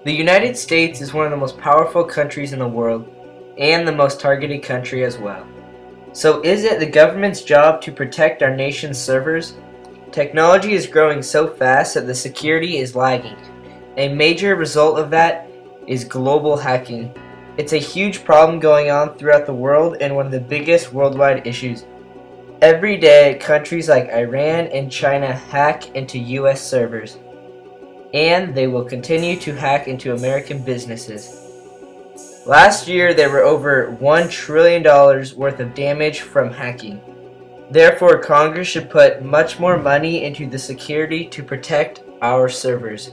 The United States is one of the most powerful countries in the world and the most targeted country as well. So is it the government's job to protect our nation's servers? Technology is growing so fast that the security is lagging. A major result of that is global hacking. It's a huge problem going on throughout the world and one of the biggest worldwide issues. Every day, countries like Iran and China hack into US servers, and they will continue to hack into American businesses. Last year, there were over $1 trillion worth of damage from hacking. Therefore, Congress should put much more money into the security to protect our servers.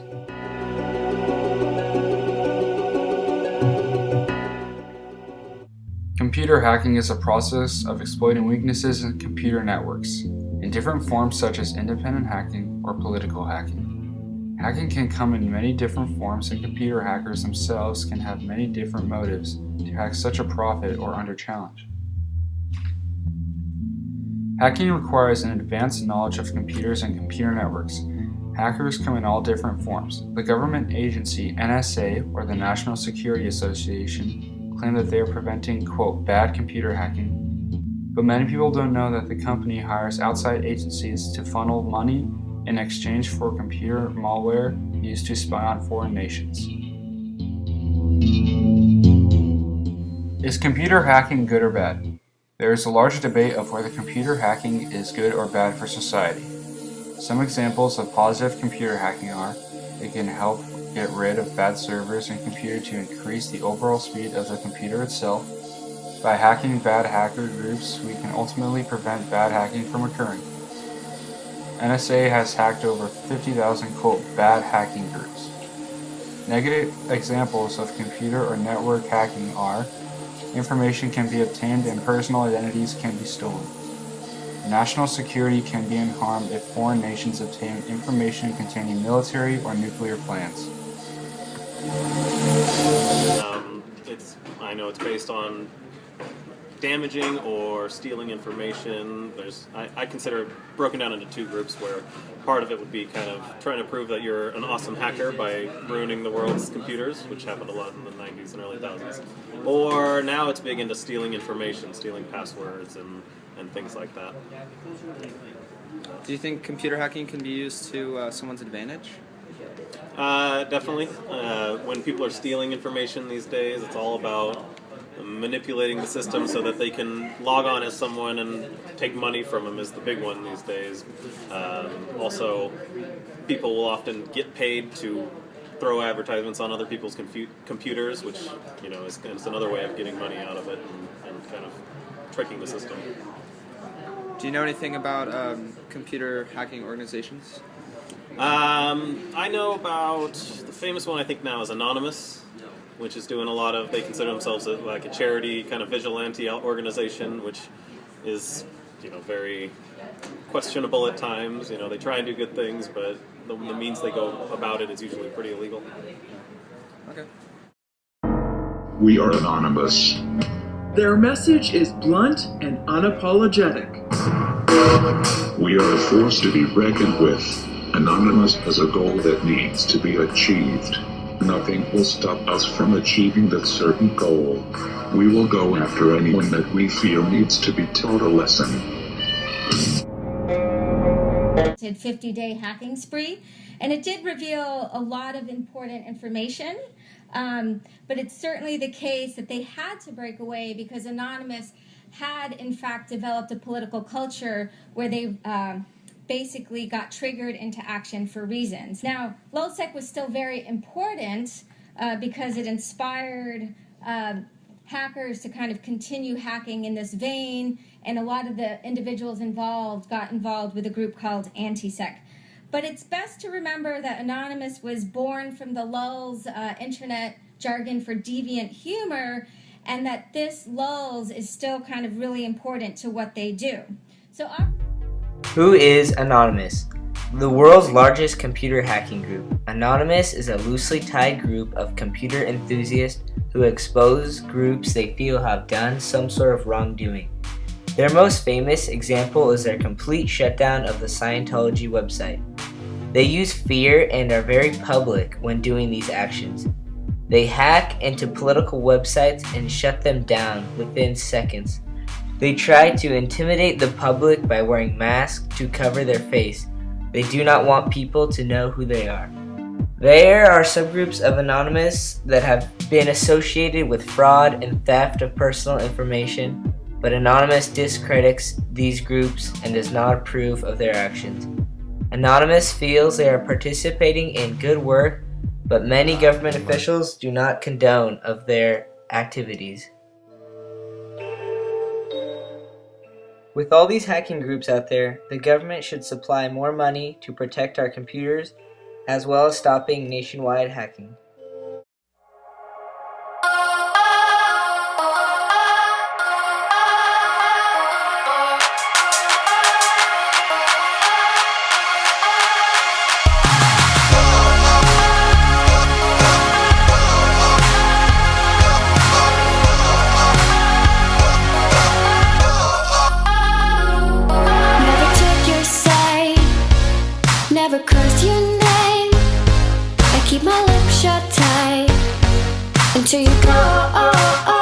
Computer hacking is a process of exploiting weaknesses in computer networks, in different forms such as independent hacking or political hacking. Hacking can come in many different forms, and computer hackers themselves can have many different motives to hack such a profit or under challenge. Hacking requires an advanced knowledge of computers and computer networks. Hackers come in all different forms. The government agency NSA, or the National Security Association, claim that they are preventing, quote, bad computer hacking, but many people don't know that the company hires outside agencies to funnel money in exchange for computer malware used to spy on foreign nations. Is computer hacking good or bad? There is a large debate of whether computer hacking is good or bad for society. Some examples of positive computer hacking are: it can help get rid of bad servers and computer to increase the overall speed of the computer itself. By hacking bad hacker groups, we can ultimately prevent bad hacking from occurring. NSA has hacked over 50,000 quote bad hacking groups. Negative examples of computer or network hacking are: information can be obtained and personal identities can be stolen. National security can be in harm if foreign nations obtain information containing military or nuclear plans. I know it's based on damaging or stealing information. I consider it broken down into two groups, where part of it would be kind of trying to prove that you're an awesome hacker by ruining the world's computers, which happened a lot in the 90s and early 2000s. Or now it's big into stealing information, stealing passwords and things like that. Do you think computer hacking can be used to someone's advantage? Definitely. When people are stealing information these days, it's all about manipulating the system so that they can log on as someone and take money from them is the big one these days. Also, people will often get paid to throw advertisements on other people's computers, which is another way of getting money out of it and kind of tricking the system. Do you know anything about computer hacking organizations? I know about the famous one I think now is Anonymous, which is doing a lot of, they consider themselves like a charity kind of vigilante organization, which is, very questionable at times. They try and do good things, but the means they go about it is usually pretty illegal. Okay. We are anonymous. Their message is blunt and unapologetic. We are a force to be reckoned with. Anonymous has a goal that needs to be achieved. Nothing will stop us from achieving that certain goal. We will go after anyone that we feel needs to be taught a lesson. Did 50-day hacking spree, and it did reveal a lot of important information, but it's certainly the case that they had to break away because Anonymous had in fact developed a political culture where they basically got triggered into action for reasons. Now, LulzSec was still very important because it inspired hackers to kind of continue hacking in this vein, and a lot of the individuals involved got involved with a group called Antisec. But it's best to remember that Anonymous was born from the lulz internet jargon for deviant humor, and that this lulz is still kind of really important to what they do. So, Who is Anonymous? The world's largest computer hacking group. Anonymous is a loosely tied group of computer enthusiasts who expose groups they feel have done some sort of wrongdoing. Their most famous example is their complete shutdown of the Scientology website. They use fear and are very public when doing these actions. They hack into political websites and shut them down within seconds. They try to intimidate the public by wearing masks to cover their face. They do not want people to know who they are. There are subgroups of Anonymous that have been associated with fraud and theft of personal information, but Anonymous discredits these groups and does not approve of their actions. Anonymous feels they are participating in good work, but many government officials do not condone of their activities. With all these hacking groups out there, the government should supply more money to protect our computers, as well as stopping nationwide hacking. Never curse your name. I keep my lips shut tight until you go.